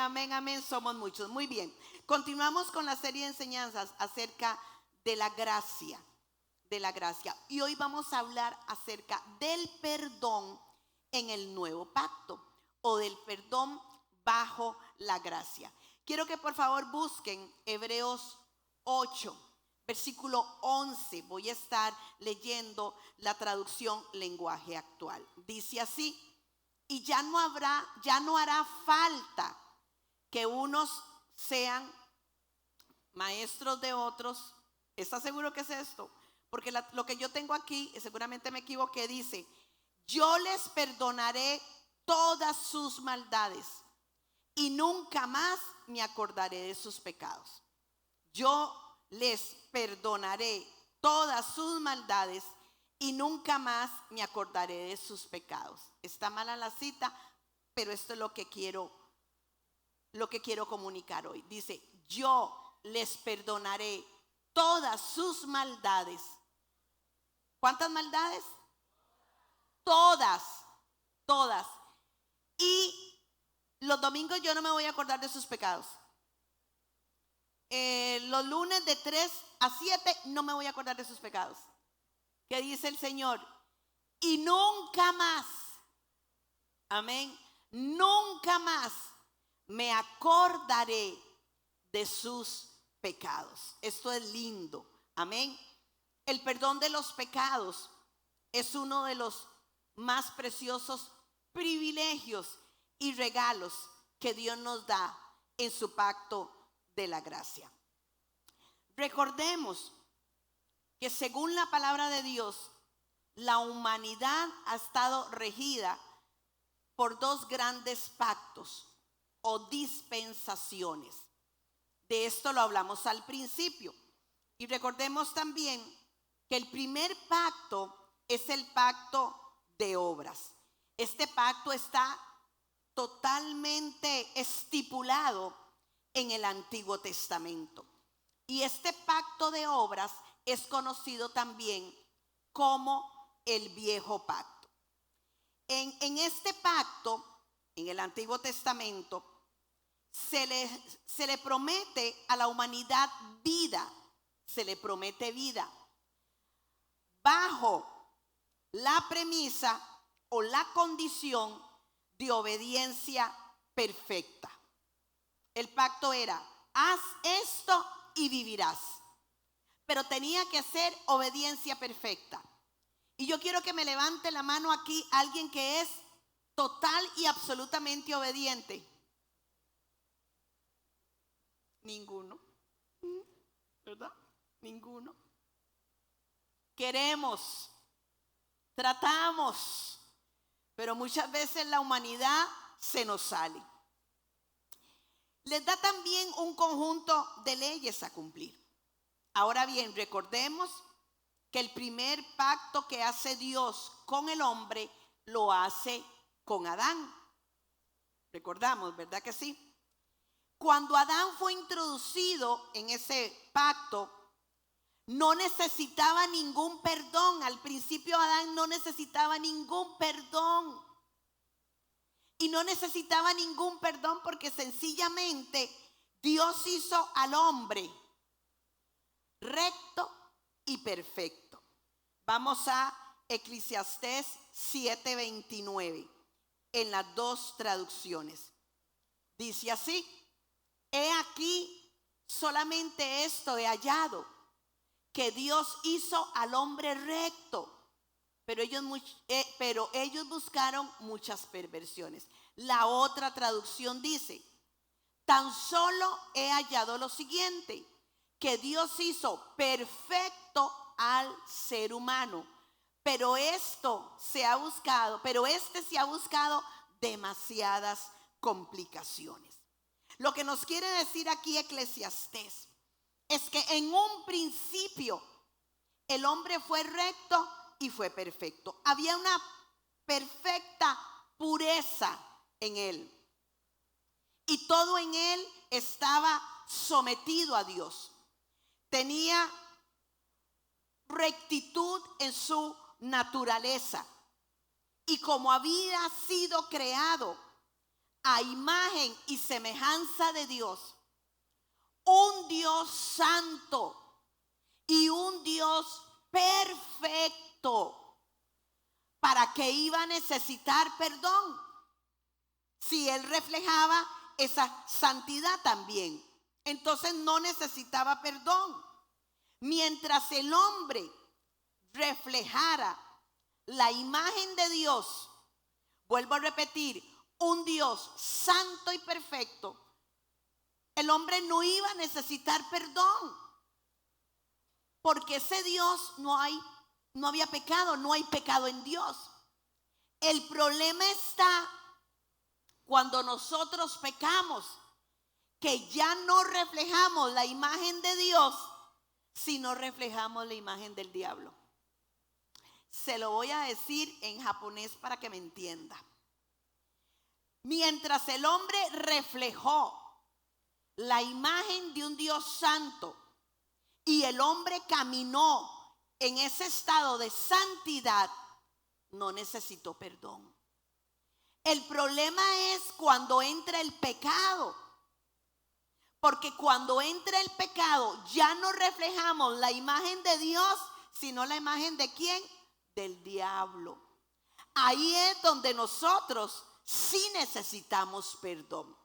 amén, amén. Somos muchos. Muy bien. Continuamos con la serie de enseñanzas acerca de la gracia. De la gracia. Y hoy vamos a hablar acerca del perdón en el nuevo pacto o del perdón bajo la gracia. Quiero que por favor busquen Hebreos 8, versículo 11. Voy a estar leyendo la traducción lenguaje actual. Dice así: y ya no hará falta que unos sean maestros de otros. ¿Estás seguro que es esto? Porque lo que yo tengo aquí, seguramente me equivoqué, dice: yo les perdonaré todas sus maldades y nunca más me acordaré de sus pecados. Yo les perdonaré todas sus maldades y nunca más me acordaré de sus pecados. Está mala la cita, pero esto es lo que quiero comunicar hoy. Dice: yo les perdonaré todas sus maldades. ¿Cuántas maldades? Todas, todas. Y los domingos yo no me voy a acordar de sus pecados. Los lunes de 3 a 7 no me voy a acordar de sus pecados. ¿Qué dice el Señor? Y nunca más, amén, nunca más me acordaré de sus pecados. Esto es lindo, amén. El perdón de los pecados es uno de los más preciosos privilegios y regalos que Dios nos da en su pacto de la gracia. Recordemos que según la palabra de Dios, la humanidad ha estado regida por dos grandes pactos o dispensaciones. De esto lo hablamos al principio. Y recordemos también que el primer pacto es el pacto de obras. Este pacto está totalmente estipulado en el Antiguo Testamento. Y este pacto de obras es conocido también como el viejo pacto. En este pacto, en el Antiguo Testamento, se le promete a la humanidad vida, se le promete vida bajo la premisa o la condición de obediencia perfecta. El pacto era: haz esto y vivirás. Pero tenía que ser obediencia perfecta. Y yo quiero que me levante la mano aquí alguien que es total y absolutamente obediente. Ninguno, ¿verdad? Ninguno. Queremos, tratamos, pero muchas veces la humanidad se nos sale. Les da también un conjunto de leyes a cumplir. Ahora bien, recordemos que el primer pacto que hace Dios con el hombre lo hace con Adán. Recordamos, ¿verdad que sí? Cuando Adán fue introducido en ese pacto, no necesitaba ningún perdón. Al principio Adán no necesitaba ningún perdón. Y no necesitaba ningún perdón porque sencillamente Dios hizo al hombre recto y perfecto. Vamos a Eclesiastés 7:29 en las dos traducciones. Dice así: he aquí, solamente esto he hallado, que Dios hizo al hombre recto, pero ellos buscaron muchas perversiones. La otra traducción dice: tan solo he hallado lo siguiente, que Dios hizo perfecto al ser humano, pero este se ha buscado demasiadas complicaciones. Lo que nos quiere decir aquí Eclesiastés es que en un principio el hombre fue recto y fue perfecto. Había una perfecta pureza en él. Y todo en él estaba sometido a Dios. Tenía rectitud en su naturaleza. Y como había sido creado a imagen y semejanza de Dios, un Dios santo y un Dios perfecto, ¿para qué iba a necesitar perdón? Si él reflejaba esa santidad también, entonces no necesitaba perdón. Mientras el hombre reflejara la imagen de Dios, vuelvo a repetir, un Dios santo y perfecto, el hombre no iba a necesitar perdón, porque ese Dios no había pecado, no hay pecado en Dios. El problema está cuando nosotros pecamos, que ya no reflejamos la imagen de Dios, sino reflejamos la imagen del diablo. Se lo voy a decir en japonés para que me entienda. Mientras el hombre reflejó la imagen de un Dios santo y el hombre caminó en ese estado de santidad, no necesitó perdón. El problema es cuando entra el pecado, porque cuando entra el pecado ya no reflejamos la imagen de Dios, sino la imagen ¿de quién? Del diablo. Ahí es donde nosotros sí necesitamos perdón.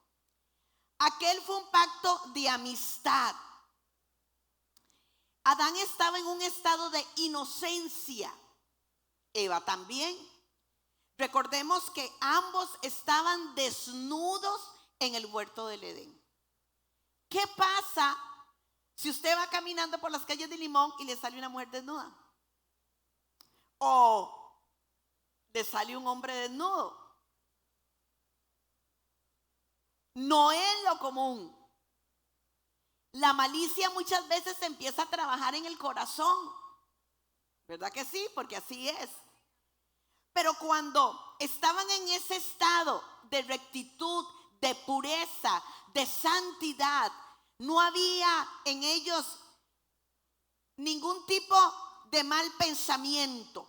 Aquel fue un pacto de amistad. Adán estaba en un estado de inocencia, Eva también. Recordemos que ambos estaban desnudos en el huerto del Edén. ¿Qué pasa si usted va caminando por las calles de Limón y le sale una mujer desnuda? O le sale un hombre desnudo. No es lo común. La malicia muchas veces empieza a trabajar en el corazón. ¿Verdad que sí? Porque así es. Pero cuando estaban en ese estado de rectitud, de pureza, de santidad, no había en ellos ningún tipo de mal pensamiento.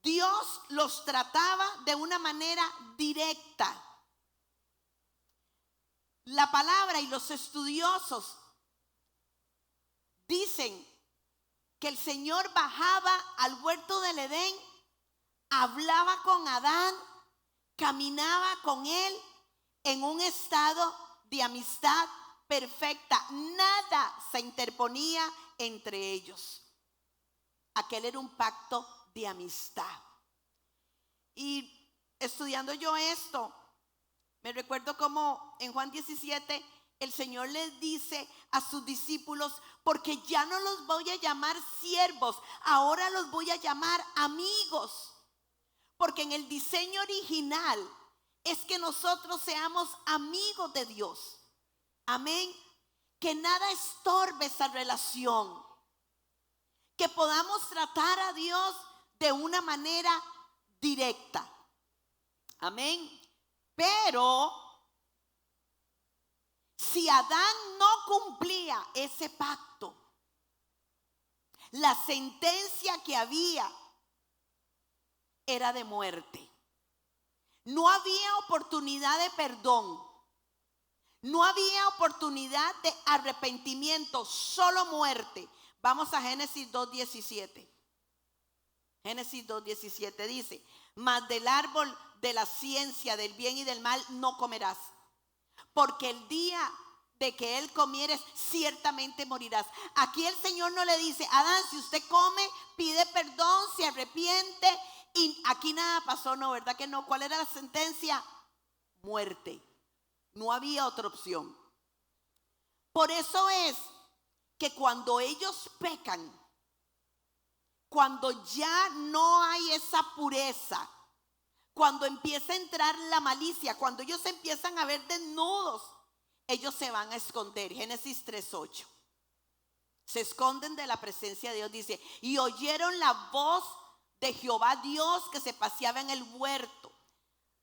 Dios los trataba de una manera directa. La palabra y los estudiosos dicen que el Señor bajaba al huerto del Edén, hablaba con Adán, caminaba con él en un estado de amistad perfecta. Nada se interponía entre ellos. Aquel era un pacto de amistad. Y estudiando yo esto, me recuerdo como en Juan 17 el Señor les dice a sus discípulos: porque ya no los voy a llamar siervos, ahora los voy a llamar amigos. Porque en el diseño original es que nosotros seamos amigos de Dios. Amén. Que nada estorbe esa relación. Que podamos tratar a Dios de una manera directa. Amén. Pero si Adán no cumplía ese pacto, la sentencia que había era de muerte. No había oportunidad de perdón. No había oportunidad de arrepentimiento, solo muerte. Vamos a Génesis 2:17. Génesis 2:17 dice: mas del árbol de la ciencia del bien y del mal no comerás, porque el día de que él comieres ciertamente morirás. Aquí el Señor no le dice: Adán, si usted come, pide perdón, se arrepiente, y aquí nada pasó. No, ¿verdad que no? ¿Cuál era la sentencia? Muerte. No había otra opción. Por eso es que cuando ellos pecan, cuando ya no hay esa pureza, cuando empieza a entrar la malicia, cuando ellos empiezan a ver desnudos, ellos se van a esconder. Génesis 3:8. Se esconden de la presencia de Dios. Dice: y oyeron la voz de Jehová Dios que se paseaba en el huerto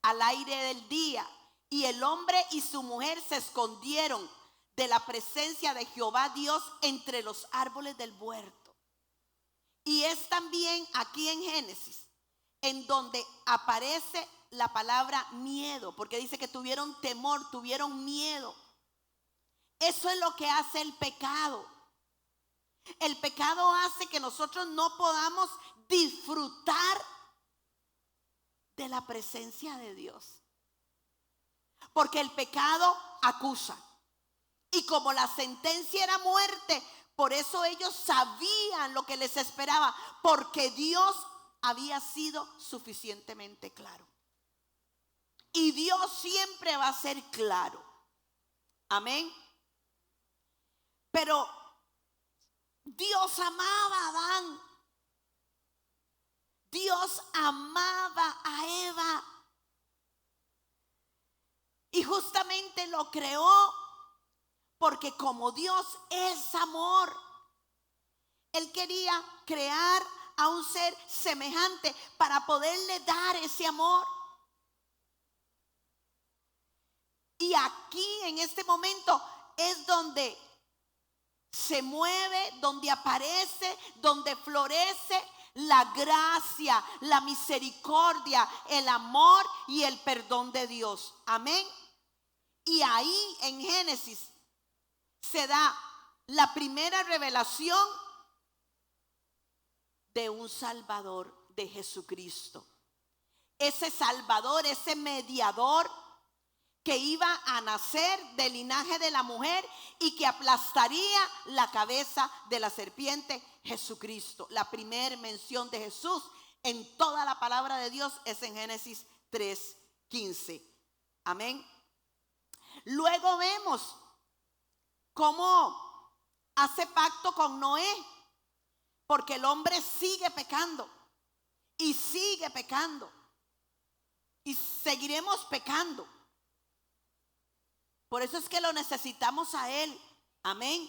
al aire del día. Y el hombre y su mujer se escondieron de la presencia de Jehová Dios entre los árboles del huerto. Y es también aquí en Génesis en donde aparece la palabra miedo, porque dice que tuvieron temor, tuvieron miedo. Eso es lo que hace el pecado. El pecado hace que nosotros no podamos disfrutar de la presencia de Dios. Porque el pecado acusa. Y como la sentencia era muerte, por eso ellos sabían lo que les esperaba, porque Dios había sido suficientemente claro. Y Dios siempre va a ser claro. Amén. Pero Dios amaba a Adán. Dios amaba a Eva. Y justamente lo creó porque como Dios es amor, Él quería crear a un ser semejante para poderle dar ese amor. Y aquí en este momento es donde se mueve, donde aparece, donde florece la gracia, la misericordia, el amor y el perdón de Dios. Amén. Y ahí en Génesis se da la primera revelación de un Salvador, de Jesucristo. Ese Salvador, ese mediador que iba a nacer del linaje de la mujer y que aplastaría la cabeza de la serpiente, Jesucristo. La primera mención de Jesús en toda la palabra de Dios es en Génesis 3:15. Amén. Luego vemos cómo hace pacto con Noé, porque el hombre sigue pecando y sigue pecando y seguiremos pecando. Por eso es que lo necesitamos a Él. Amén.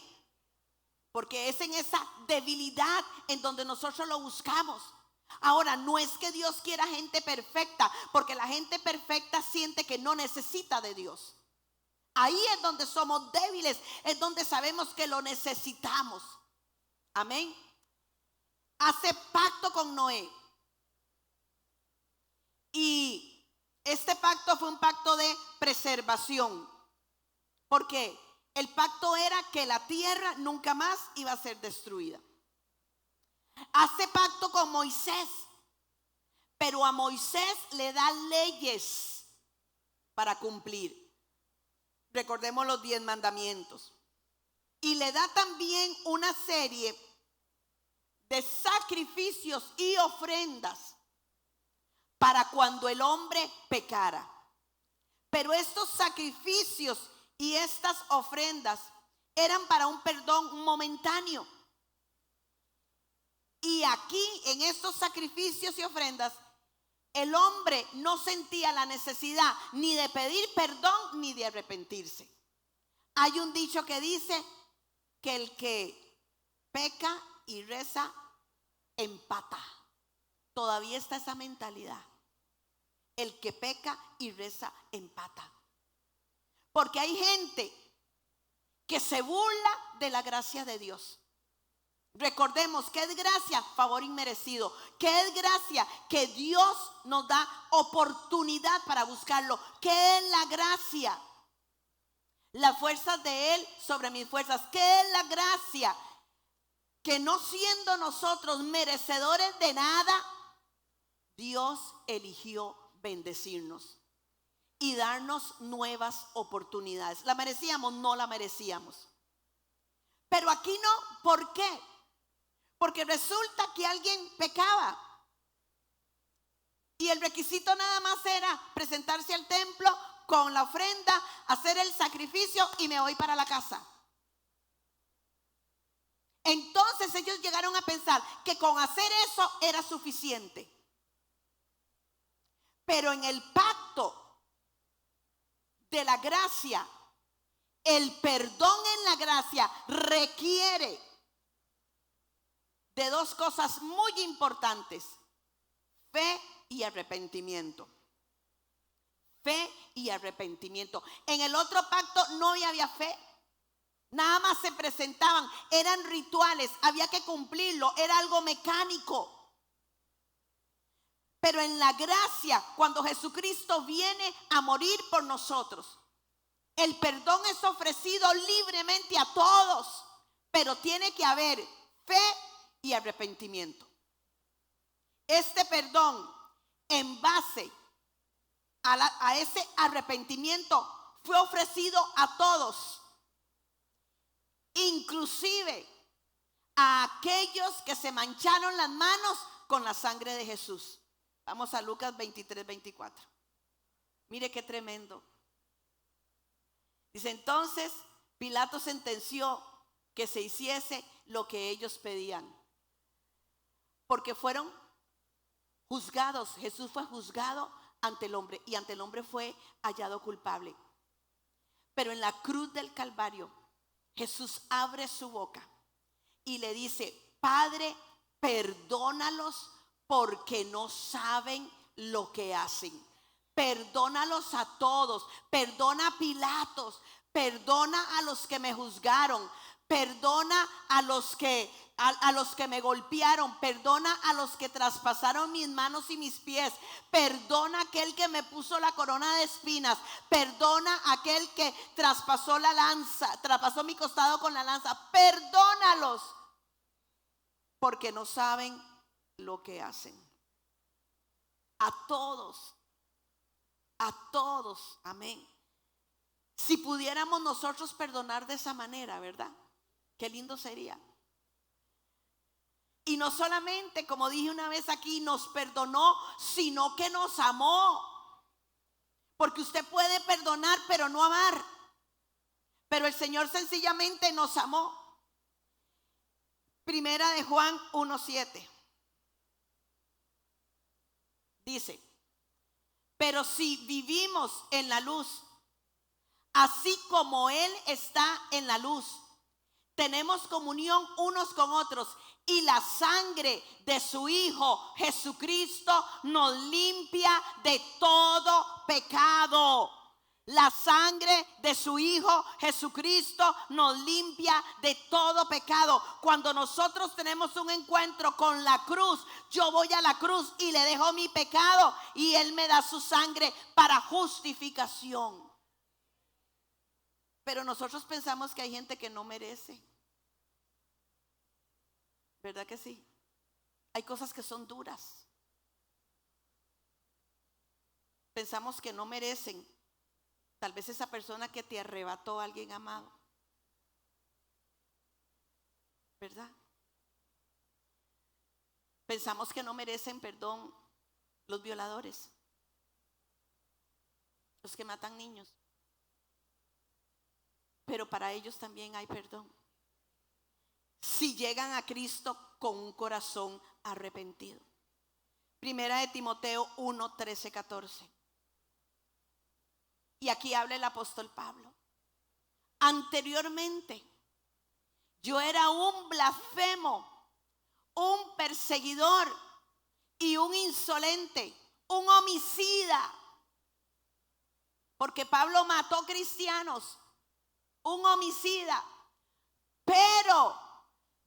Porque es en esa debilidad en donde nosotros lo buscamos. Ahora, no es que Dios quiera gente perfecta, porque la gente perfecta siente que no necesita de Dios. Ahí es donde somos débiles, es donde sabemos que lo necesitamos. Amén. Hace pacto con Noé. Y este pacto fue un pacto de preservación. Porque el pacto era que la tierra nunca más iba a ser destruida. Hace pacto con Moisés, pero a Moisés le da leyes para cumplir. Recordemos los 10 mandamientos. Y le da también una serie de sacrificios y ofrendas para cuando el hombre pecara. Pero estos sacrificios y estas ofrendas eran para un perdón momentáneo. Y aquí en estos sacrificios y ofrendas, el hombre no sentía la necesidad ni de pedir perdón ni de arrepentirse. Hay un dicho que dice que el que peca y reza empata. Todavía está esa mentalidad. El que peca y reza empata. Porque hay gente que se burla de la gracia de Dios. Recordemos que es gracia, favor inmerecido. Que es gracia, que Dios nos da oportunidad para buscarlo. ¿Qué es la gracia? Las fuerzas de Él sobre mis fuerzas. ¿Qué es la gracia? Que no siendo nosotros merecedores de nada, Dios eligió bendecirnos y darnos nuevas oportunidades. ¿La merecíamos? No la merecíamos. Pero aquí no. ¿Por qué? Porque resulta que alguien pecaba y el requisito nada más era presentarse al templo con la ofrenda, hacer el sacrificio y me voy para la casa. Entonces ellos llegaron a pensar que con hacer eso era suficiente. Pero en el pacto de la gracia, el perdón en la gracia requiere de dos cosas muy importantes: fe y arrepentimiento. Fe y arrepentimiento. En el otro pacto no había fe. Nada más se presentaban, eran rituales, había que cumplirlo, era algo mecánico. Pero en la gracia, cuando Jesucristo viene a morir por nosotros, el perdón es ofrecido libremente a todos, pero tiene que haber fe y arrepentimiento. Este perdón, en base a ese arrepentimiento, fue ofrecido a todos, inclusive a aquellos que se mancharon las manos con la sangre de Jesús. Vamos a Lucas 23, 24. Mire qué tremendo. Dice: entonces Pilato sentenció que se hiciese lo que ellos pedían, porque fueron juzgados. Jesús fue juzgado ante el hombre y ante el hombre fue hallado culpable. Pero en la cruz del Calvario, Jesús abre su boca y le dice: Padre, perdónalos porque no saben lo que hacen. Perdónalos a todos. Perdona a Pilatos. Perdona a los que me juzgaron. Perdona a los que me golpearon. Perdona a los que traspasaron mis manos y mis pies. Perdona a aquel que me puso la corona de espinas. Perdona a aquel que traspasó la lanza, traspasó mi costado con la lanza. Perdónalos porque no saben lo que hacen. A todos, amén. Si pudiéramos nosotros perdonar de esa manera, ¿verdad? Qué lindo sería. Y no solamente, como dije una vez aquí, nos perdonó, sino que nos amó. Porque usted puede perdonar pero no amar. Pero el Señor sencillamente nos amó. Primera de Juan 1:7. Dice: pero si vivimos en la luz, así como Él está en la luz, tenemos comunión unos con otros, y la sangre de su Hijo Jesucristo nos limpia de todo pecado. La sangre de su Hijo Jesucristo nos limpia de todo pecado. Cuando nosotros tenemos un encuentro con la cruz, yo voy a la cruz y le dejo mi pecado y Él me da su sangre para justificación. Pero nosotros pensamos que hay gente que no merece. ¿Verdad que sí? Hay cosas que son duras. Pensamos que no merecen. Tal vez esa persona que te arrebató a alguien amado. ¿Verdad? Pensamos que no merecen perdón los violadores, los que matan niños. Pero para ellos también hay perdón, si llegan a Cristo con un corazón arrepentido. Primera de Timoteo 1, 13, 14. Y aquí habla el apóstol Pablo. Anteriormente, yo era un blasfemo, un perseguidor y un insolente, un homicida. Porque Pablo mató cristianos, un homicida. Pero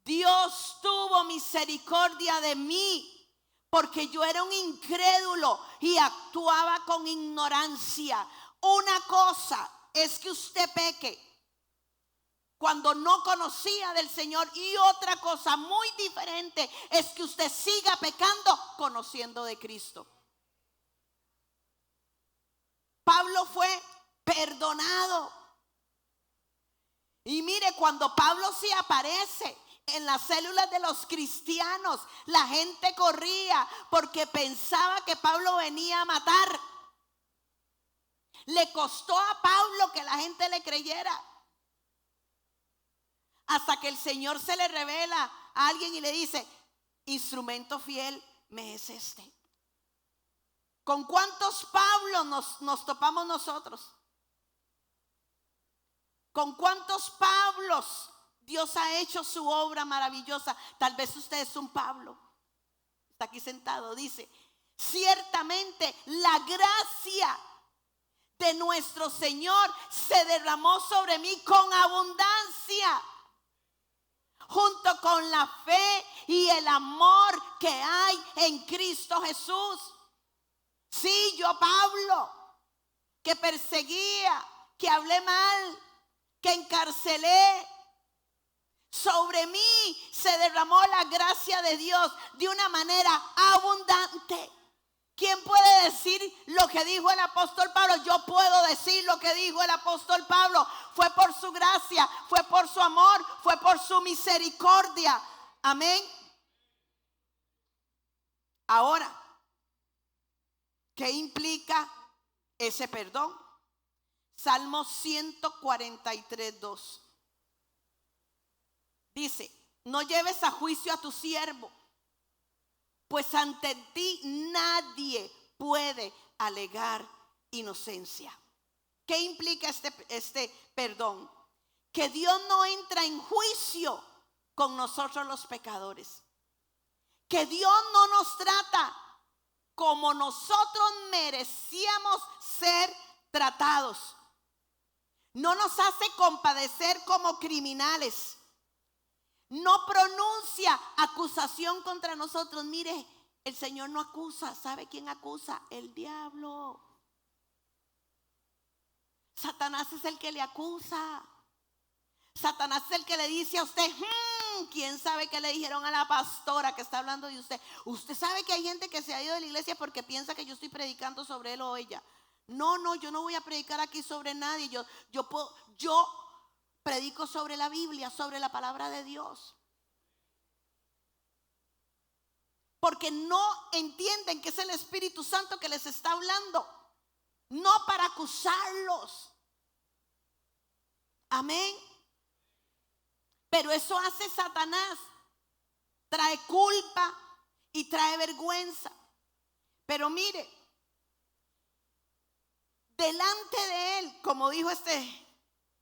Dios tuvo misericordia de mí, porque yo era un incrédulo y actuaba con ignorancia. Una cosa es que usted peque cuando no conocía del Señor, y otra cosa muy diferente es que usted siga pecando conociendo de Cristo. Pablo fue perdonado. Y mire, cuando Pablo se aparece en las células de los cristianos, la gente corría porque pensaba que Pablo venía a matar. Le costó a Pablo que la gente le creyera, hasta que el Señor se le revela a alguien y le dice: instrumento fiel me es este. ¿Con cuántos Pablos nos topamos nosotros? ¿Con cuántos Pablos Dios ha hecho su obra maravillosa? Tal vez usted es un Pablo. Está aquí sentado. Dice: ciertamente la gracia de nuestro Señor se derramó sobre mí con abundancia, junto con la fe y el amor que hay en Cristo Jesús. Sí, yo Pablo, que perseguía, que hablé mal, que encarcelé. Sobre mí se derramó la gracia de Dios de una manera abundante. ¿Quién puede decir lo que dijo el apóstol Pablo? Yo puedo decir lo que dijo el apóstol Pablo. Fue por su gracia, fue por su amor, fue por su misericordia. Amén. Ahora, ¿qué implica ese perdón? Salmo 143:2. Dice, no lleves a juicio a tu siervo, pues ante ti nadie puede alegar inocencia. ¿Qué implica este perdón? Que Dios no entra en juicio con nosotros los pecadores. Que Dios no nos trata como nosotros merecíamos ser tratados. No nos hace compadecer como criminales. No pronuncia acusación contra nosotros. Mire, el Señor no acusa. ¿Sabe quién acusa? El diablo. Satanás es el que le acusa. Satanás es el que le dice a usted, ¿quién sabe qué le dijeron a la pastora que está hablando de usted? Usted sabe que hay gente que se ha ido de la iglesia porque piensa que yo estoy predicando sobre él o ella. No, yo no voy a predicar aquí sobre nadie. Yo predico sobre la Biblia, sobre la palabra de Dios. Porque no entienden que es el Espíritu Santo que les está hablando. No para acusarlos. Amén. Pero eso hace Satanás. Trae culpa y trae vergüenza. Pero mire, delante de él, como dijo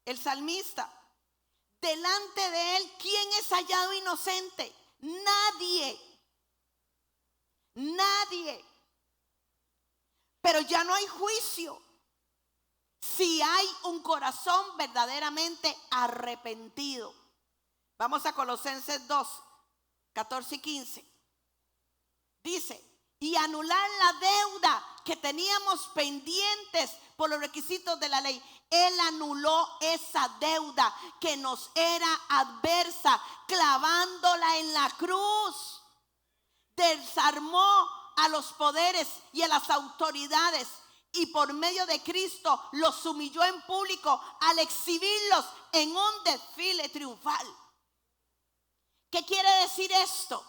el salmista, delante de él, ¿quién es hallado inocente? Nadie. Nadie. Pero ya no hay juicio si hay un corazón verdaderamente arrepentido. Vamos a Colosenses 2:14-15. Dice, y anular la deuda que teníamos pendientes por los requisitos de la ley. Él anuló esa deuda que nos era adversa, clavándola en la cruz. Desarmó a los poderes y a las autoridades y por medio de Cristo los humilló en público al exhibirlos en un desfile triunfal. ¿Qué quiere decir esto?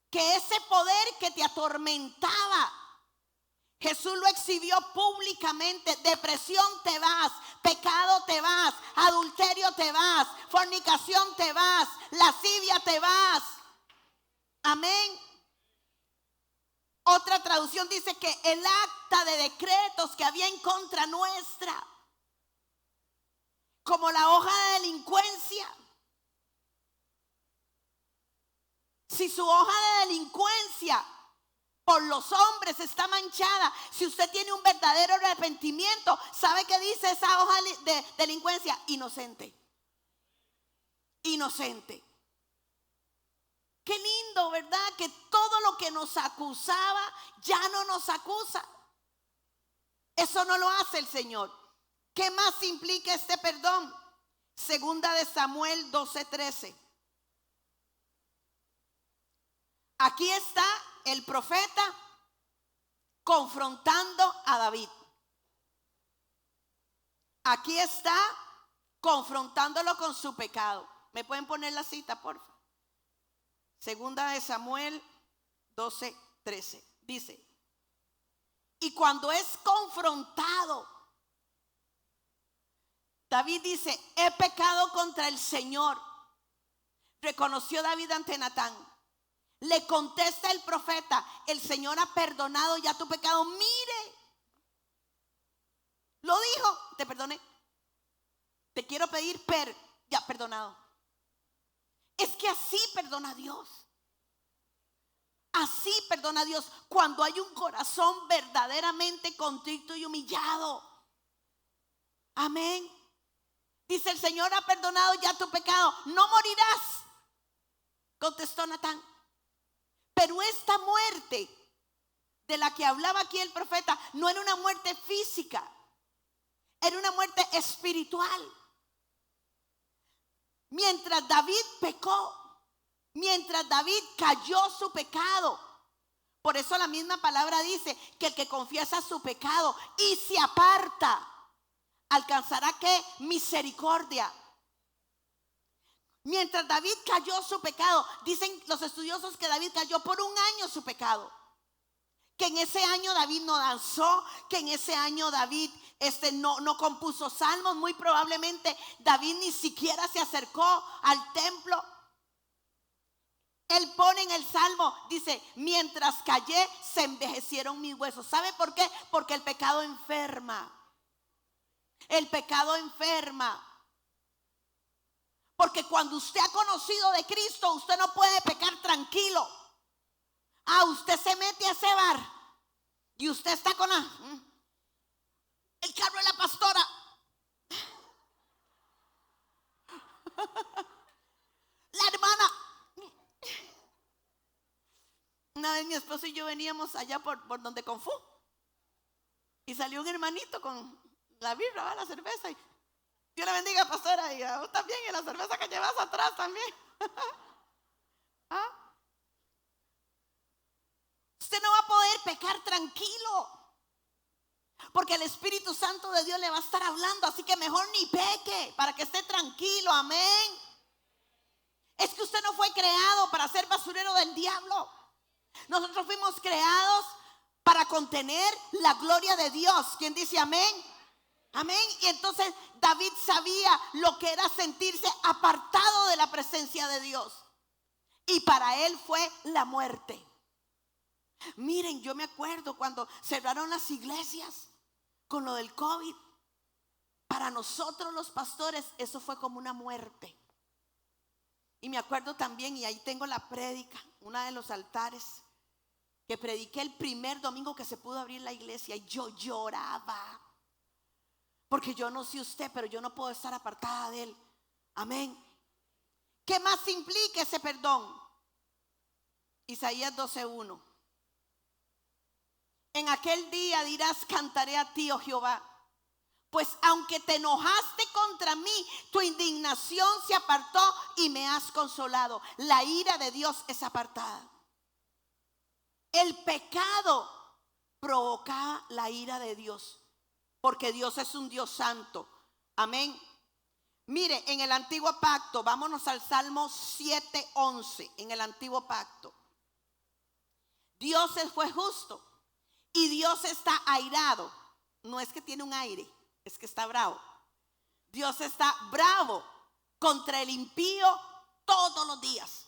Que ese poder que te atormentaba, Jesús lo exhibió públicamente. Depresión te vas, pecado te vas, adulterio te vas, fornicación te vas, lascivia te vas. Amén. Otra traducción dice que el acta de decretos que había en contra nuestra, como la hoja de delincuencia. Si su hoja de delincuencia por los hombres está manchada, si usted tiene un verdadero arrepentimiento, ¿sabe qué dice esa hoja de delincuencia? Inocente. Inocente. Qué lindo, ¿verdad? Que todo lo que nos acusaba ya no nos acusa. Eso no lo hace el Señor. ¿Qué más implica este perdón? Segunda de Samuel 12:13. Aquí está el profeta confrontando a David. Aquí está confrontándolo con su pecado. ¿Me pueden poner la cita, por favor? Segunda de Samuel 12:13. Dice, y cuando es confrontado, David dice, he pecado contra el Señor. Reconoció David ante Natán. Le contesta el profeta, el Señor ha perdonado ya tu pecado. Mire, lo dijo, te perdoné. Te quiero pedir ya perdonado. Es que así perdona Dios. Así perdona Dios cuando hay un corazón verdaderamente contrito y humillado. Amén. Dice, el Señor ha perdonado ya tu pecado. No morirás, contestó Natán. Pero esta muerte de la que hablaba aquí el profeta no era una muerte física, era una muerte espiritual. Mientras David pecó, mientras David cayó su pecado, por eso la misma palabra dice que el que confiesa su pecado y se aparta, alcanzará ¿qué? Misericordia. Mientras David cayó su pecado, dicen los estudiosos que David cayó por un año su pecado. Que en ese año David no danzó, que en ese año David no compuso salmos. Muy probablemente David ni siquiera se acercó al templo. Él pone en el salmo, dice, mientras callé se envejecieron mis huesos. ¿Sabe por qué? Porque el pecado enferma. El pecado enferma. Porque cuando usted ha conocido de Cristo, usted no puede pecar tranquilo. Usted se mete a ese bar y usted está con el carro de la pastora. La hermana. Una vez mi esposo y yo veníamos allá por donde Confú y salió un hermanito con la birra, la cerveza, y Dios le bendiga, pastora, y a vos también, y la cerveza que llevas atrás también. Usted no va a poder pecar tranquilo, porque el Espíritu Santo de Dios le va a estar hablando, así que mejor ni peque, para que esté tranquilo, amén. Es que usted no fue creado para ser basurero del diablo. Nosotros fuimos creados para contener la gloria de Dios. ¿Quién dice amén? Amén. Y entonces David sabía lo que era sentirse apartado de la presencia de Dios. Y para él fue la muerte. Miren, yo me acuerdo cuando cerraron las iglesias con lo del COVID. Para nosotros los pastores eso fue como una muerte. Y me acuerdo también, y ahí tengo la prédica, una de los altares, que prediqué el primer domingo que se pudo abrir la iglesia, y yo lloraba. Porque yo no sé usted, pero yo no puedo estar apartada de él. Amén. ¿Qué más implica ese perdón? Isaías 12:1. En aquel día dirás, cantaré a ti, oh Jehová, pues aunque te enojaste contra mí, tu indignación se apartó y me has consolado. La ira de Dios es apartada. El pecado provocaba la ira de Dios, porque Dios es un Dios santo. Amén. Mire, en el antiguo pacto, vámonos al Salmo 7:11. En el antiguo pacto, Dios fue justo y Dios está airado. No es que tiene un aire, es que está bravo. Dios está bravo contra el impío todos los días.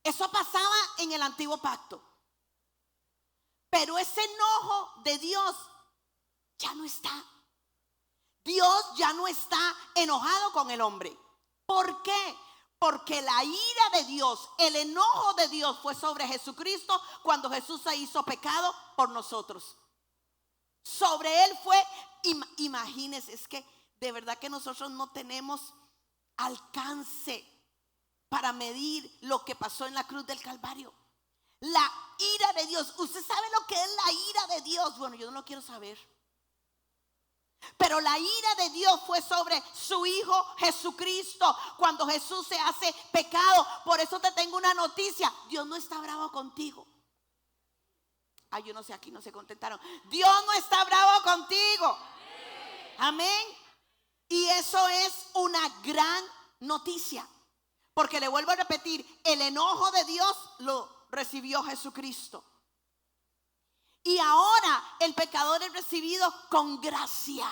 Eso pasaba en el antiguo pacto. Pero ese enojo de Dios ya no está. Dios ya no está enojado con el hombre. ¿Por qué? Porque la ira de Dios, el enojo de Dios fue sobre Jesucristo cuando Jesús se hizo pecado por nosotros. Sobre él fue, imagínense, es que de verdad que nosotros no tenemos alcance para medir lo que pasó en la cruz del Calvario. La ira de Dios, ¿usted sabe lo que es la ira de Dios? Bueno, yo no lo quiero saber. Pero la ira de Dios fue sobre su Hijo Jesucristo cuando Jesús se hace pecado. Por eso te tengo una noticia: Dios no está bravo contigo. Yo no sé, aquí no se contentaron. Dios no está bravo contigo. Amén. Y eso es una gran noticia, porque le vuelvo a repetir, el enojo de Dios lo recibió Jesucristo. Y ahora el pecador es recibido con gracia.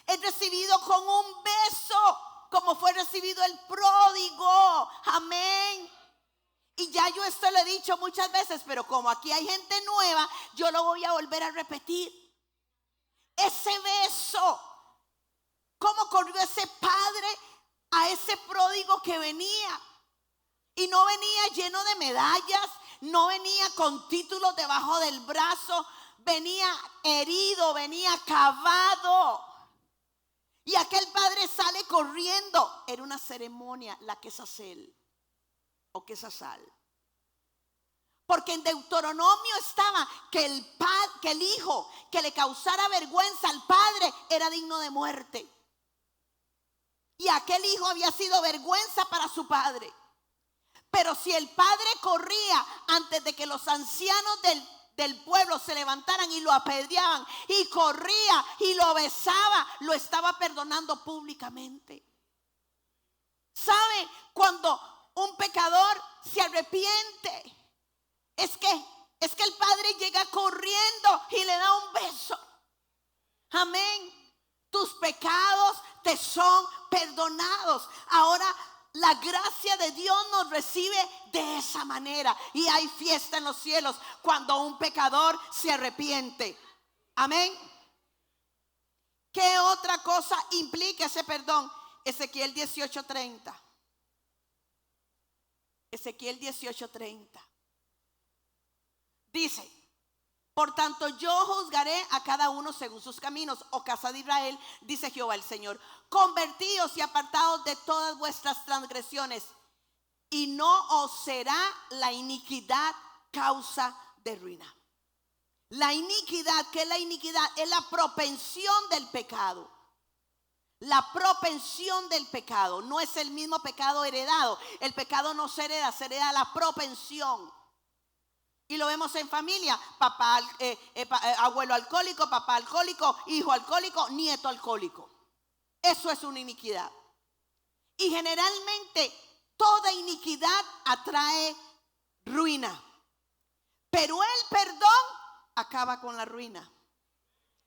Es recibido con un beso, como fue recibido el pródigo. Amén. Y ya yo esto lo he dicho muchas veces, pero como aquí hay gente nueva, yo lo voy a volver a repetir. Ese beso, cómo corrió ese padre a ese pródigo que venía. Y no venía lleno de medallas, no venía con títulos debajo del brazo, venía herido, venía acabado. Y aquel padre sale corriendo. Era una ceremonia, la quesacel o quesasal. Porque en Deuteronomio estaba que el hijo que le causara vergüenza al padre era digno de muerte. Y aquel hijo había sido vergüenza para su padre. Pero si el padre corría antes de que los ancianos del pueblo se levantaran y lo apedreaban, y corría y lo besaba, lo estaba perdonando públicamente. ¿Sabe? Cuando un pecador se arrepiente, es que el padre llega corriendo y le da un beso. Amén. Tus pecados te son perdonados. Ahora la gracia de Dios nos recibe de esa manera. Y hay fiesta en los cielos cuando un pecador se arrepiente. Amén. ¿Qué otra cosa implica ese perdón? Ezequiel 18:30. Ezequiel 18:30. Dice: por tanto yo juzgaré a cada uno según sus caminos, oh casa de Israel, dice Jehová el Señor. Convertíos y apartaos de todas vuestras transgresiones, y no os será la iniquidad causa de ruina. La iniquidad, ¿qué es la iniquidad? Es la propensión del pecado. La propensión del pecado. No es el mismo pecado heredado. El pecado no se hereda la propensión. Y lo vemos en familia: papá, abuelo alcohólico, papá alcohólico, hijo alcohólico, nieto alcohólico. Eso es una iniquidad. Y generalmente toda iniquidad atrae ruina. Pero el perdón acaba con la ruina.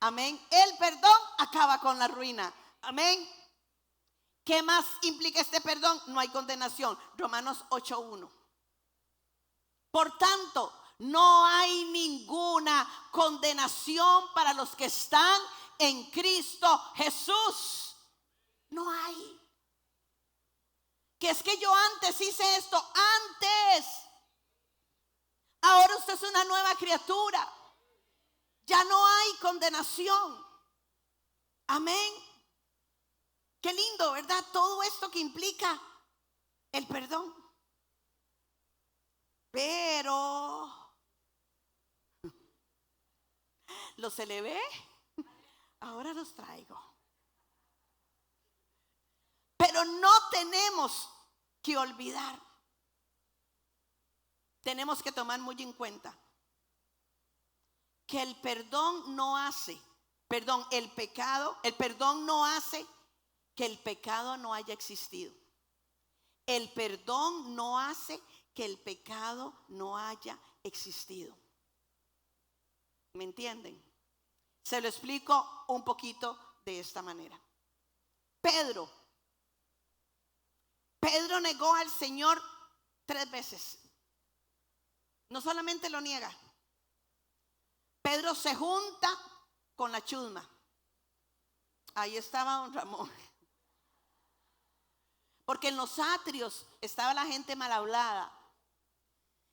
Amén. El perdón acaba con la ruina. Amén. ¿Qué más implica este perdón? No hay condenación. Romanos 8:1. Por tanto, no hay ninguna condenación para los que están en Cristo Jesús. No hay. Que es que yo antes hice esto, antes. Ahora usted es una nueva criatura. Ya no hay condenación. Amén. Qué lindo, ¿verdad? Todo esto que implica el perdón. Pero los elevé, ahora los traigo. Pero no tenemos que olvidar. Tenemos que tomar muy en cuenta que el perdón no hace, el perdón no hace que el pecado no haya existido. El perdón no hace que el pecado no haya existido. ¿Me entienden? Se lo explico un poquito de esta manera. Pedro negó al Señor 3 veces. No solamente lo niega. Pedro se junta con la chusma. Ahí estaba don Ramón. Porque en los atrios estaba la gente mal hablada.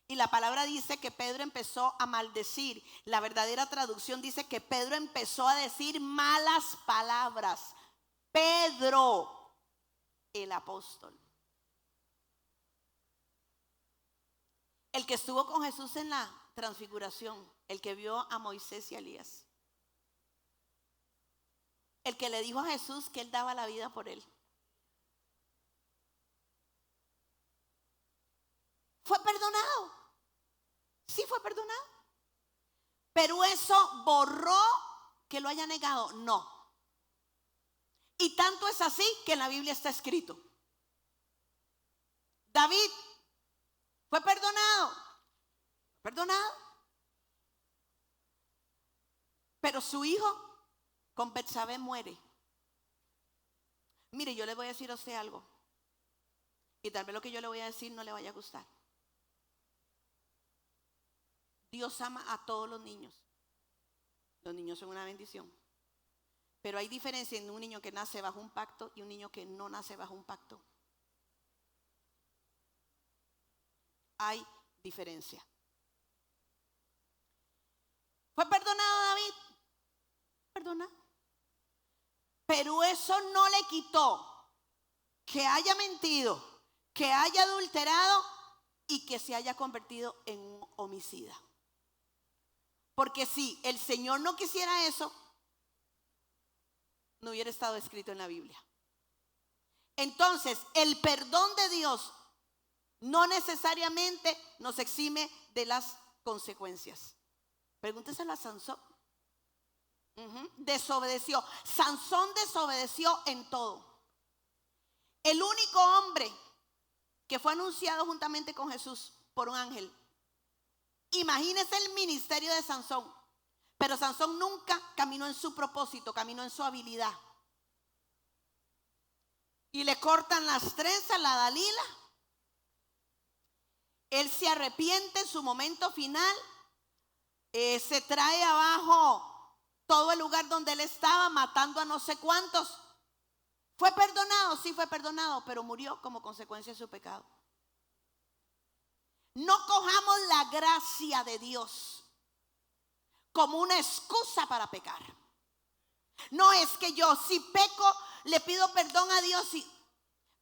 Y la palabra dice que Pedro empezó a maldecir. La verdadera traducción dice que Pedro empezó a decir malas palabras. Pedro, el apóstol. El que estuvo con Jesús en la transfiguración. El que vio a Moisés y a Elías. El que le dijo a Jesús que él daba la vida por él. Fue perdonado. Sí fue perdonado. Pero eso borró que lo haya negado. No. Y tanto es así que en la Biblia está escrito. David fue perdonado. Perdonado. Pero su hijo con Betsabé muere. Mire, yo le voy a decir a usted algo. Y tal vez lo que yo le voy a decir no le vaya a gustar. Dios ama a todos los niños. Los niños son una bendición. Pero hay diferencia en un niño que nace bajo un pacto y un niño que no nace bajo un pacto. Hay diferencia. ¿Fue perdonado David? Perdona. Pero eso no le quitó que haya mentido, que haya adulterado y que se haya convertido en un homicida. Porque si el Señor no quisiera eso, no hubiera estado escrito en la Biblia. Entonces, el perdón de Dios no necesariamente nos exime de las consecuencias. Pregúnteselo a Sansón. Desobedeció. Sansón desobedeció en todo. El único hombre que fue anunciado juntamente con Jesús por un ángel. Imagínese el ministerio de Sansón. Pero Sansón nunca caminó en su propósito, caminó en su habilidad. Y le cortan las trenzas, la Dalila. Él se arrepiente en su momento final. Se trae abajo todo el lugar donde él estaba, matando a no sé cuántos. ¿Fue perdonado? Sí, fue perdonado, pero murió como consecuencia de su pecado. No cojamos la gracia de Dios como una excusa para pecar. No es que yo si peco le pido perdón a Dios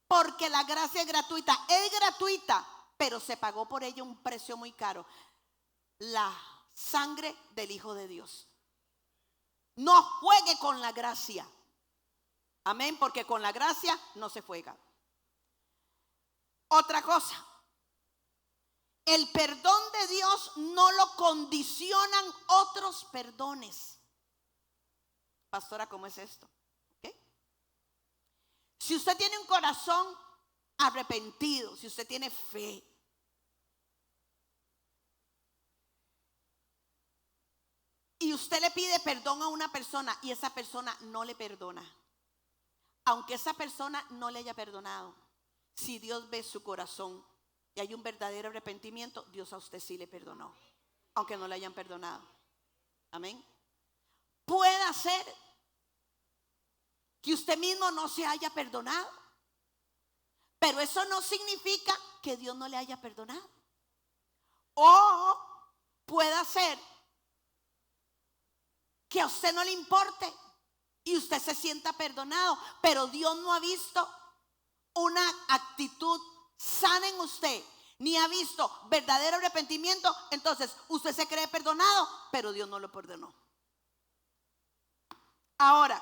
porque la gracia es gratuita. Es gratuita, pero se pagó por ella un precio muy caro. La sangre del Hijo de Dios. No juegue con la gracia. Amén, porque con la gracia no se juega. Otra cosa. El perdón de Dios no lo condicionan otros perdones. Pastora, ¿cómo es esto? ¿Okay? Si usted tiene un corazón arrepentido, si usted tiene fe, y usted le pide perdón a una persona y esa persona no le perdona, aunque esa persona no le haya perdonado, si Dios ve su corazón y hay un verdadero arrepentimiento, Dios a usted sí le perdonó, aunque no le hayan perdonado. Amén. Puede ser que usted mismo no se haya perdonado, pero eso no significa que Dios no le haya perdonado. O puede ser que a usted no le importe y usted se sienta perdonado, pero Dios no ha visto una actitud sana en usted, ni ha visto verdadero arrepentimiento. Entonces usted se cree perdonado, pero Dios no lo perdonó. Ahora,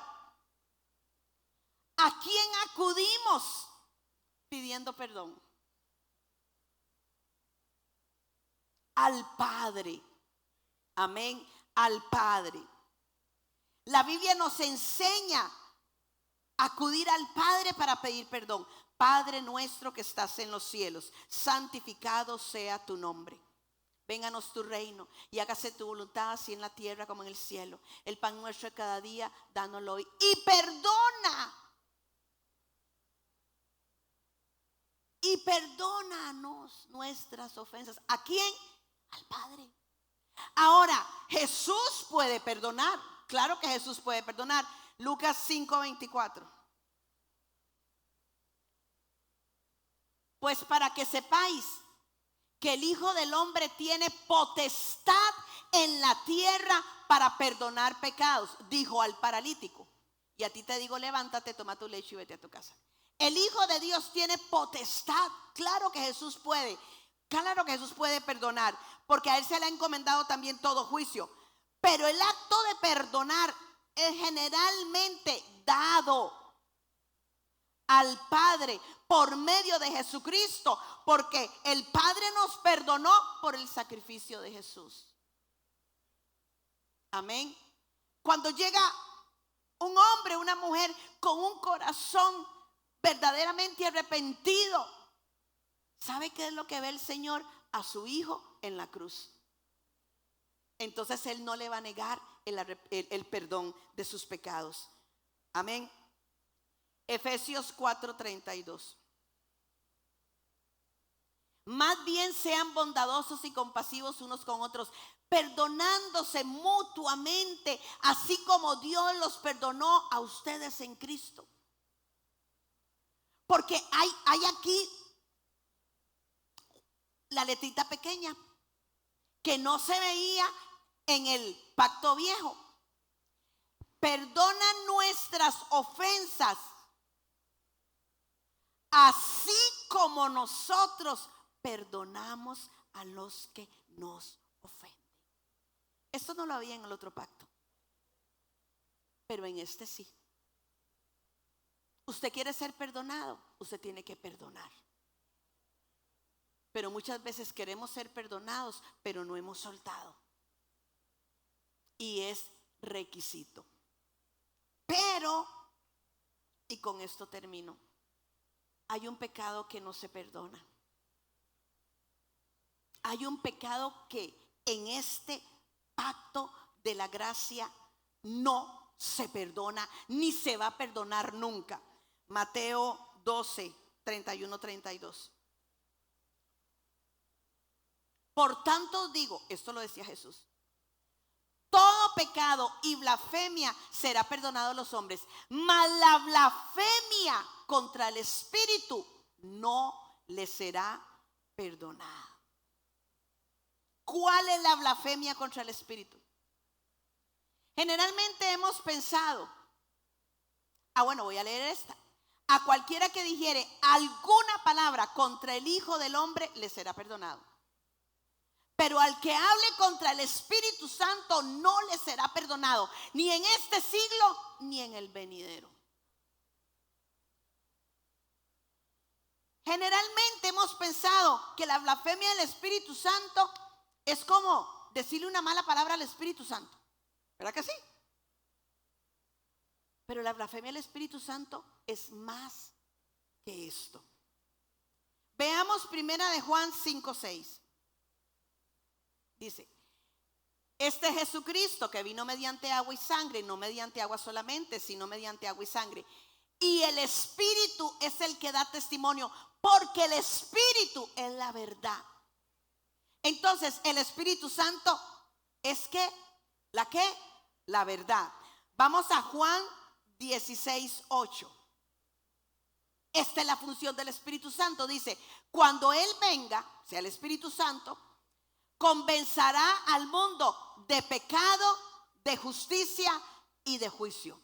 ¿a quién acudimos pidiendo perdón? Al Padre. Amén, al Padre. La Biblia nos enseña a acudir al Padre para pedir perdón. Padre nuestro que estás en los cielos, santificado sea tu nombre. Vénganos tu reino y hágase tu voluntad así en la tierra como en el cielo. El pan nuestro de cada día, dánoslo hoy. Y perdona. Y perdónanos nuestras ofensas. ¿A quién? Al Padre. Ahora, Jesús puede perdonar. Claro que Jesús puede perdonar. Lucas 5:24. Pues para que sepáis que el Hijo del Hombre tiene potestad en la tierra para perdonar pecados, dijo al paralítico. Y a ti te digo, levántate, toma tu lecho y vete a tu casa. El Hijo de Dios tiene potestad. Claro que Jesús puede. Claro que Jesús puede perdonar, porque a Él se le ha encomendado también todo juicio. Pero el acto de perdonar es generalmente dado al Padre por medio de Jesucristo, porque el Padre nos perdonó por el sacrificio de Jesús. Amén. Cuando llega un hombre, una mujer con un corazón verdaderamente arrepentido, ¿sabe qué es lo que ve el Señor? A su Hijo en la cruz. Entonces Él no le va a negar el perdón de sus pecados. Amén. Efesios 4:32. Más bien sean bondadosos y compasivos unos con otros, perdonándose mutuamente, así como Dios los perdonó a ustedes en Cristo. Porque hay aquí la letrita pequeña que no se veía en el pacto viejo. Perdona nuestras ofensas, así como nosotros perdonamos a los que nos ofenden. Esto no lo había en el otro pacto, pero en este sí. Usted quiere ser perdonado, usted tiene que perdonar. Pero muchas veces queremos ser perdonados, pero no hemos soltado. Y es requisito. Pero, y con esto termino, hay un pecado que no se perdona. Hay un pecado que en este pacto de la gracia no se perdona, ni se va a perdonar nunca. Mateo 12, 31, 32. Por tanto digo, esto lo decía Jesús, todo pecado y blasfemia será perdonado a los hombres, mas la blasfemia contra el Espíritu no le será perdonada. ¿Cuál es la blasfemia contra el Espíritu? Generalmente hemos pensado, bueno, voy a leer esta. A cualquiera que dijere alguna palabra contra el Hijo del Hombre le será perdonado. Pero al que hable contra el Espíritu Santo no le será perdonado, ni en este siglo ni en el venidero. Generalmente hemos pensado que la blasfemia del Espíritu Santo es como decirle una mala palabra al Espíritu Santo. ¿Verdad que sí? Pero la blasfemia del Espíritu Santo es más que esto. Veamos primera de Juan 5:6. Dice, este Jesucristo que vino mediante agua y sangre, no mediante agua solamente, sino mediante agua y sangre. Y el Espíritu es el que da testimonio, porque el Espíritu es la verdad. Entonces, el Espíritu Santo es que, ¿la qué? La verdad. Vamos a Juan 16:8. Esta es la función del Espíritu Santo. Dice, cuando Él venga, sea el Espíritu Santo, convencerá al mundo de pecado, de justicia y de juicio.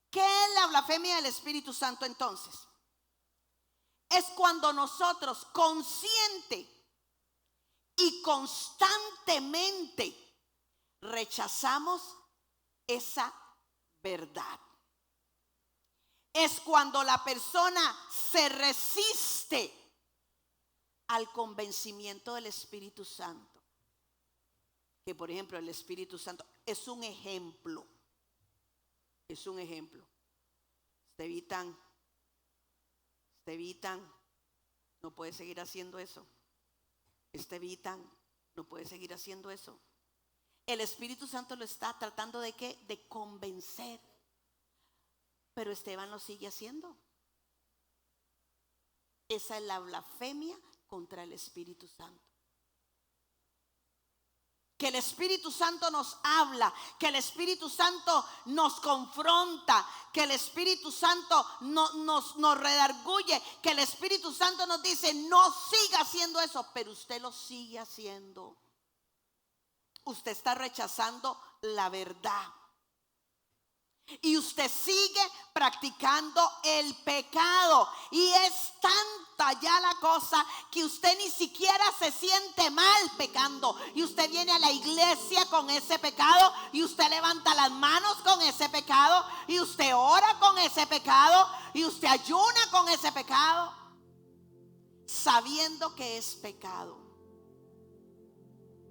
¿Qué es la blasfemia del Espíritu Santo entonces? Es cuando nosotros consciente y constantemente rechazamos esa verdad. Es cuando la persona se resiste al convencimiento del Espíritu Santo. Que por ejemplo el Espíritu Santo es un ejemplo. Es un ejemplo. Estevitan, no puede seguir haciendo eso. Estevitan, no puede seguir haciendo eso. El Espíritu Santo lo está tratando de ¿qué? De convencer. Pero Esteban lo sigue haciendo. Esa es la blasfemia contra el Espíritu Santo. Que el Espíritu Santo nos habla, que el Espíritu Santo nos confronta, que el Espíritu Santo nos redarguye, que el Espíritu Santo nos dice no siga haciendo eso, pero usted lo sigue haciendo. Usted está rechazando la verdad. Y usted sigue practicando el pecado. Y es tanta ya la cosa que usted ni siquiera se siente mal pecando. Y usted viene a la iglesia con ese pecado. Y usted levanta las manos con ese pecado. Y usted ora con ese pecado. Y usted ayuna con ese pecado. Sabiendo que es pecado.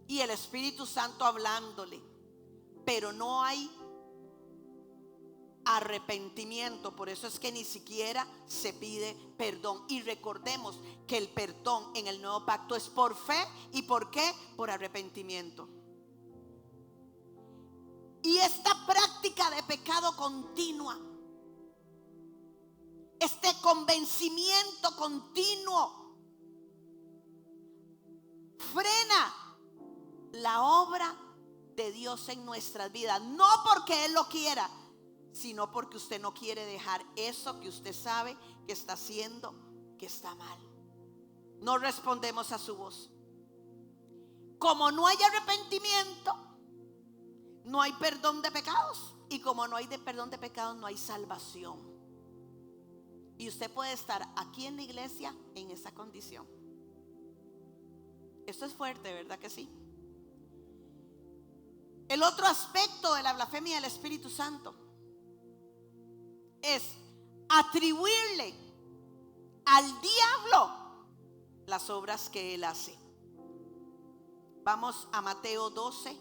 Y el Espíritu Santo hablándole. Pero no hay arrepentimiento. Por eso es que ni siquiera se pide perdón. Y recordemos que el perdón en el nuevo pacto es por fe. ¿Y por qué? Por arrepentimiento. Y esta práctica de pecado continua, este convencimiento continuo, frena la obra de Dios en nuestras vidas. No porque Él lo quiera, sino porque usted no quiere dejar eso que usted sabe que está haciendo, que está mal. No respondemos a su voz. Como no hay arrepentimiento, no hay perdón de pecados. Y como no hay perdón de pecados, no hay salvación. Y usted puede estar aquí en la iglesia en esa condición. Esto es fuerte, ¿verdad que sí? El otro aspecto de la blasfemia del Espíritu Santo es atribuirle al diablo las obras que él hace. Vamos a Mateo 12,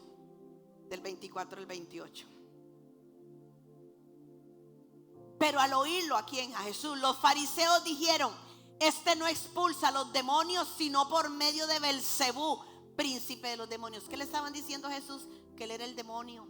del 24 al 28. Pero al oírlo, ¿a quién? A Jesús. Los fariseos dijeron: este no expulsa a los demonios sino por medio de Belcebú, príncipe de los demonios. ¿Qué le estaban diciendo a Jesús? Que él era el demonio.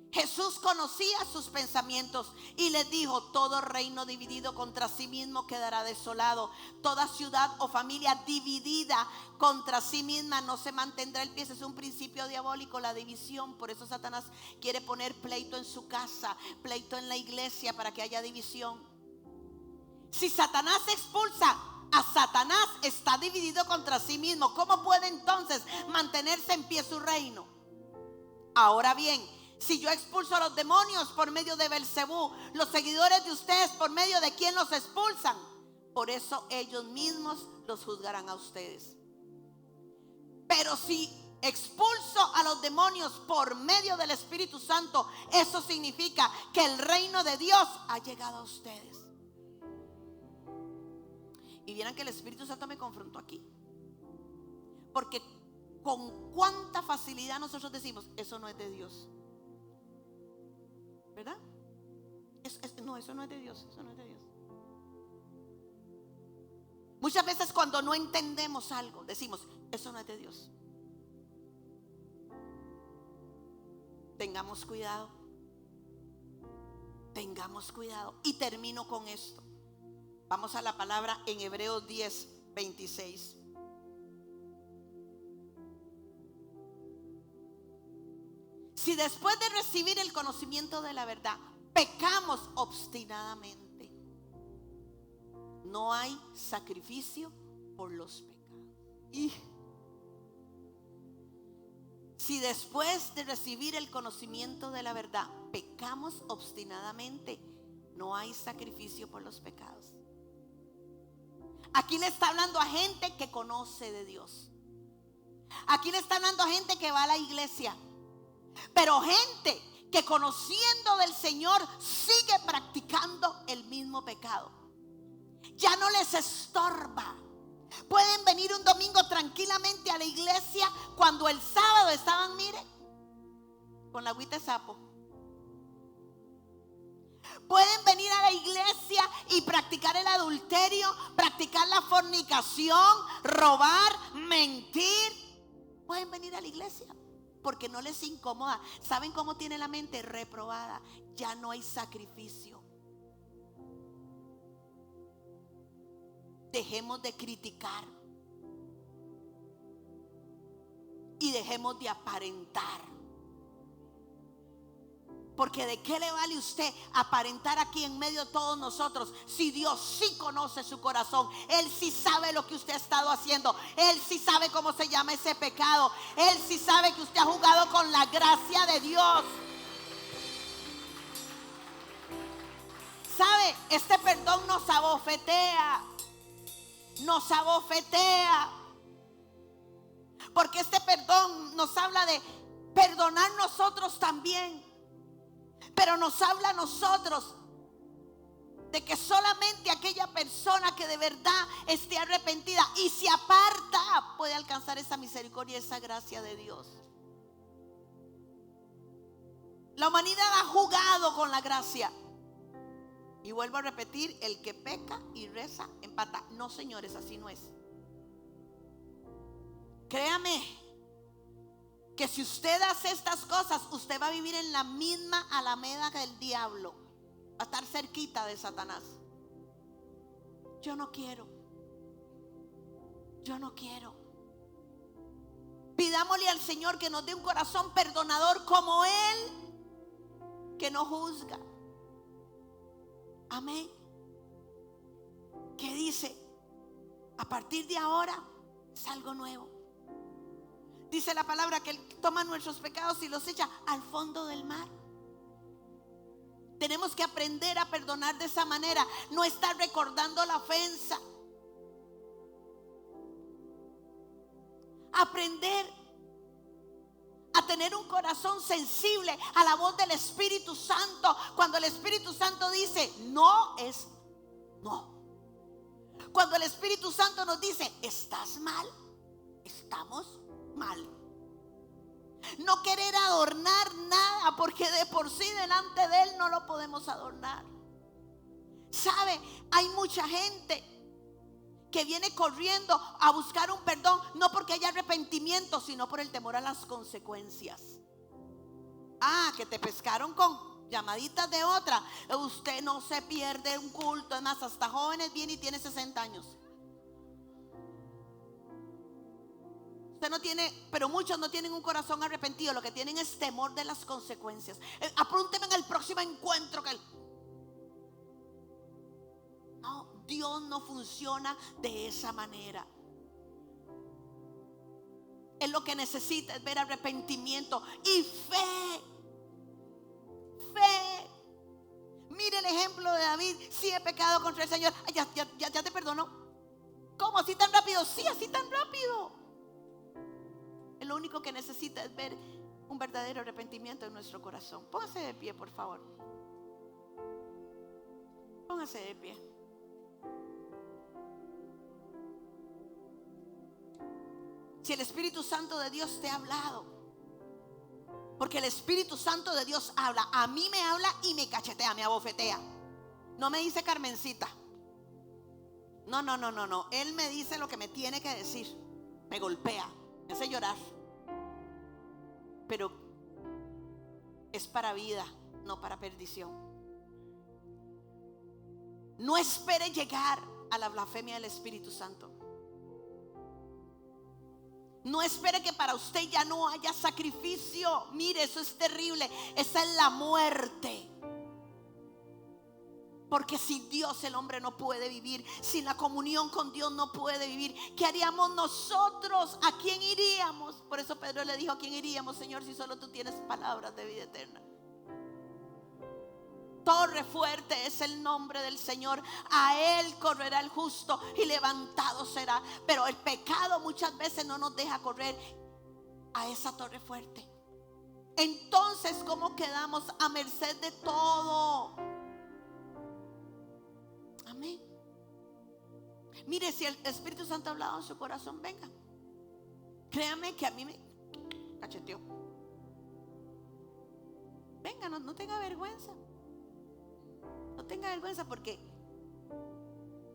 Jesús conocía sus pensamientos y les dijo: todo reino dividido contra sí mismo quedará desolado. Toda ciudad o familia dividida contra sí misma no se mantendrá en pie. Ese es un principio diabólico, la división. Por eso Satanás quiere poner pleito en su casa, pleito en la iglesia, para que haya división. Si Satanás expulsa a Satanás, está dividido contra sí mismo. ¿Cómo puede entonces mantenerse en pie su reino? Ahora bien, si yo expulso a los demonios por medio de Belcebú, los seguidores de ustedes, ¿por medio de quién los expulsan? Por eso ellos mismos los juzgarán a ustedes. Pero si expulso a los demonios por medio del Espíritu Santo, eso significa que el reino de Dios ha llegado a ustedes. Y vieran que el Espíritu Santo me confrontó aquí, porque con cuánta facilidad nosotros decimos: eso no es de Dios, ¿verdad? No, eso no es de Dios, eso no es de Dios. Muchas veces cuando no entendemos algo decimos: eso no es de Dios. Tengamos cuidado. Tengamos cuidado. Y termino con esto. Vamos a la palabra en Hebreos 10, 26. Si después de recibir el conocimiento de la verdad pecamos obstinadamente, no hay sacrificio por los pecados. Y si después de recibir el conocimiento de la verdad pecamos obstinadamente, no hay sacrificio por los pecados. Aquí le está hablando a gente que conoce de Dios. Aquí le está hablando a gente que va a la iglesia. Pero gente que conociendo del Señor sigue practicando el mismo pecado. Ya no les estorba. Pueden venir un domingo tranquilamente a la iglesia cuando el sábado estaban, mire, con la agüita de sapo. Pueden venir a la iglesia y practicar el adulterio, practicar la fornicación, robar, mentir. Pueden venir a la iglesia porque no les incomoda. ¿Saben cómo tiene la mente? Reprobada. Ya no hay sacrificio. Dejemos de criticar y dejemos de aparentar. Porque ¿de qué le vale usted aparentar aquí en medio de todos nosotros si Dios sí conoce su corazón? Él sí sabe lo que usted ha estado haciendo. Él sí sabe cómo se llama ese pecado. Él sí sabe que usted ha jugado con la gracia de Dios. ¿Sabe? Este perdón nos abofetea. Nos abofetea. Porque este perdón nos habla de perdonar nosotros también. Pero nos habla a nosotros de que solamente aquella persona que de verdad esté arrepentida y se aparta puede alcanzar esa misericordia, esa gracia de Dios. La humanidad ha jugado con la gracia. Y vuelvo a repetir, el que peca y reza empata. No, señores, así no es. Créame que si usted hace estas cosas, usted va a vivir en la misma alameda del diablo. Va a estar cerquita de Satanás. Yo no quiero. Yo no quiero. Pidámosle al Señor que nos dé un corazón perdonador como Él, que no juzga. Amén. Que dice: a partir de ahora es algo nuevo. Dice la palabra que Él toma nuestros pecados y los echa al fondo del mar. Tenemos que aprender a perdonar de esa manera. No estar recordando la ofensa. aprender a tener un corazón sensible a la voz del Espíritu Santo. Cuando el Espíritu Santo dice no, es no. Cuando el Espíritu Santo nos dice estás mal, estamos mal. No querer adornar nada, porque de por sí delante de Él no lo podemos adornar. ¿Sabe? Hay mucha gente que viene corriendo a buscar un perdón, no porque haya arrepentimiento, sino por el temor a las consecuencias. Que te pescaron con llamaditas de otra. Usted no se pierde un culto. Es más, hasta jóvenes viene y tiene 60 años. Usted no tiene, pero muchos no tienen un corazón arrepentido. Lo que tienen es temor de las consecuencias. Apúnteme en el próximo encuentro que no, Dios no funciona de esa manera. Él lo que necesita es ver arrepentimiento y fe. Fe. Mire el ejemplo de David. Sí, he pecado contra el Señor. Ya te perdonó. ¿Cómo? ¿Así tan rápido? Sí, así tan rápido. Él lo único que necesita es ver un verdadero arrepentimiento en nuestro corazón. Póngase de pie, por favor. Póngase de pie. Si el Espíritu Santo de Dios te ha hablado, porque el Espíritu Santo de Dios habla, a mí me habla y me cachetea, me abofetea. No me dice Carmencita. No. Él me dice lo que me tiene que decir. Me golpea, me hace llorar. Pero es para vida, no para perdición. No espere llegar a la blasfemia del Espíritu Santo. No espere que para usted ya no haya sacrificio. Mire, eso es terrible. Esa es la muerte. Porque sin Dios el hombre no puede vivir. Sin la comunión con Dios no puede vivir. ¿Qué haríamos nosotros? ¿A quién iríamos? Por eso Pedro le dijo: ¿a quién iríamos, Señor, si solo tú tienes palabras de vida eterna? Torre fuerte es el nombre del Señor. A Él correrá el justo y levantado será. Pero el pecado muchas veces no nos deja correr a esa torre fuerte. Entonces, ¿cómo quedamos? A merced de todo. Amén. Mire, si el Espíritu Santo ha hablado en su corazón, venga. Créame que a mí me cacheteó. Venga, no tenga vergüenza. No tenga vergüenza, porque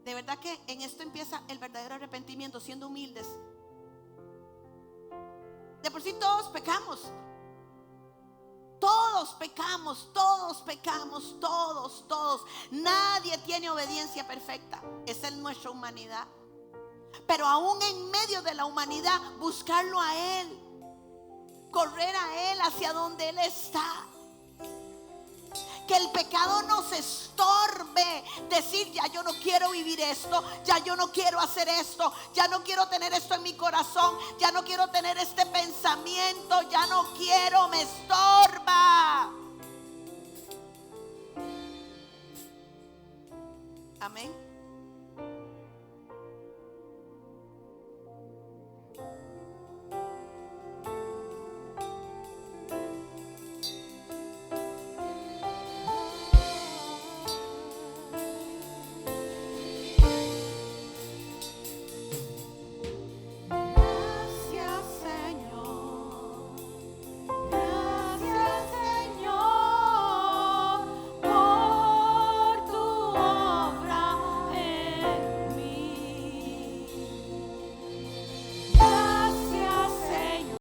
de verdad que en esto empieza el verdadero arrepentimiento, siendo humildes. De por sí todos pecamos. Todos pecamos, todos. Nadie tiene obediencia perfecta. Esa es nuestra humanidad. Pero aún en medio de la humanidad, buscarlo a Él, correr a Él hacia donde Él está. Que el pecado nos estorbe. Decir: ya yo no quiero vivir esto, ya yo no quiero hacer esto, ya no quiero tener esto en mi corazón, ya no quiero tener este pensamiento, ya no quiero, me estorba. Amén.